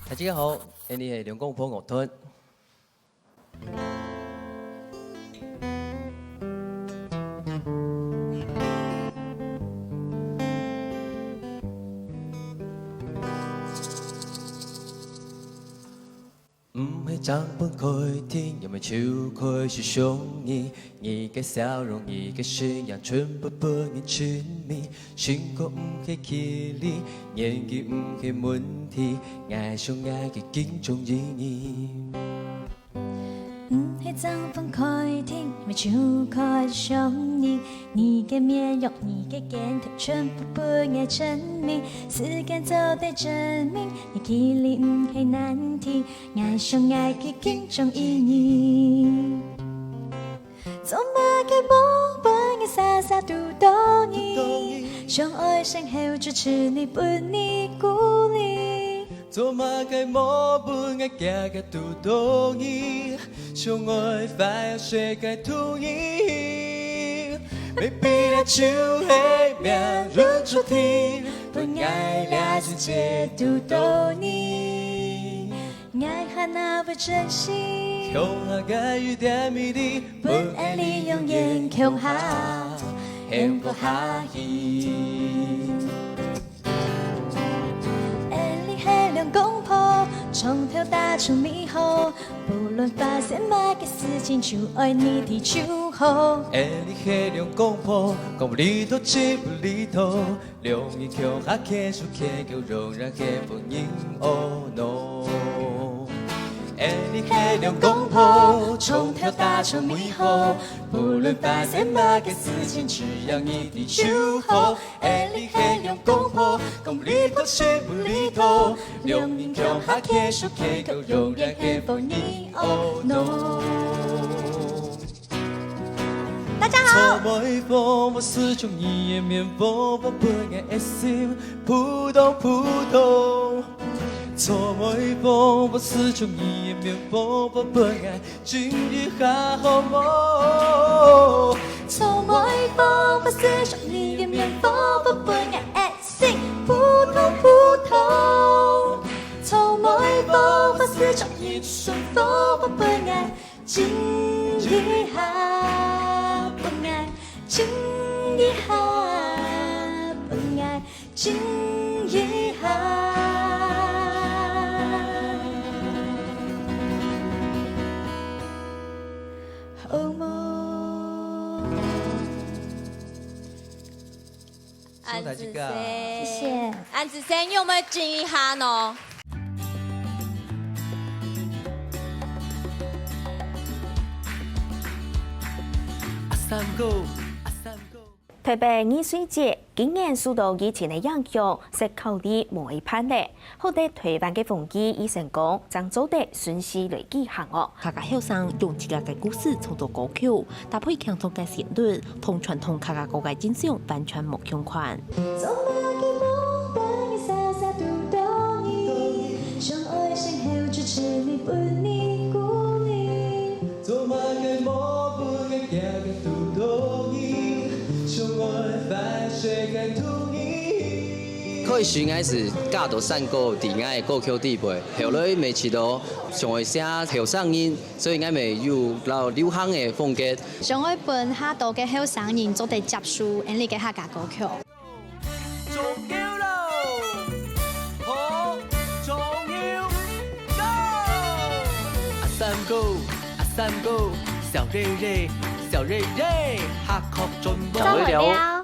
大家好，我是梁公坡乐团。唔系帐篷开天，也没手开是相依。你嘅笑容，你嘅信仰，全部不能亲密。性格唔系气力，年纪唔系问题，爱上爱嘅敬重意义。唔系帐篷开天，没手开相依。你嘅面容，你嘅肩头，全部不爱证明。时间就得证明，你气力唔系难题，爱上爱嘅敬重意义。做乜嘅冇本嘅傻傻嘟到你，相爱相后支持你，不你鼓励。做乜嘅冇本嘅假嘅都同意，相愛快要世界同意。未必得就係命運注定，不愛了就解讀到你。愛下那會珍惜，向下嘅雨點迷離，不愛利用眼向下，幸福下意。黑亮攻破，從頭打出迷惑。不論發生乜嘅事情，就愛你的守候。愛你黑亮攻破，講不離頭，知不離頭，容易橋下結束結構，仍然黑風影哦 no。愛你黑亮攻破，從頭打出迷惑，不論發生乜嘅事情，只要你的守候。愛你黑亮攻破，講不離頭，知不離頭，容易橋下結束結構，仍然黑風影哦 no。大家好，錯每逢我始終一夜面風，我不愛愛心撲通撲通。錯每逢我始終一夜面風，我不愛經歷下好夢。錯每逢我始終一夜面風，我不愛愛心撲通撲通。錯每逢我始終一順風，我不愛經歷下，不愛經歷下，不愛經歷下。好夢。安子生，謝謝。安子生有沒有經一下呢？三哥，三哥。台北艺术节今年受到疫情的影響，是考慮無一盼的。好在台灣嘅風紀已成功，將做得順勢來舉行哦。客家後生用自家嘅故事創作歌曲，搭配強壯嘅旋律，同傳統客家歌嘅精神完全無相關。可以選愛是加到三個啲愛歌曲地背，後來未知道上會寫後生音，所以愛咪有老流行嘅風格。上海本下多嘅後生人做地接觸，因你嘅客家歌曲。中腰咯，好，中腰 ，Go！ 阿三哥，小瑞瑞，客曲進步。走回了。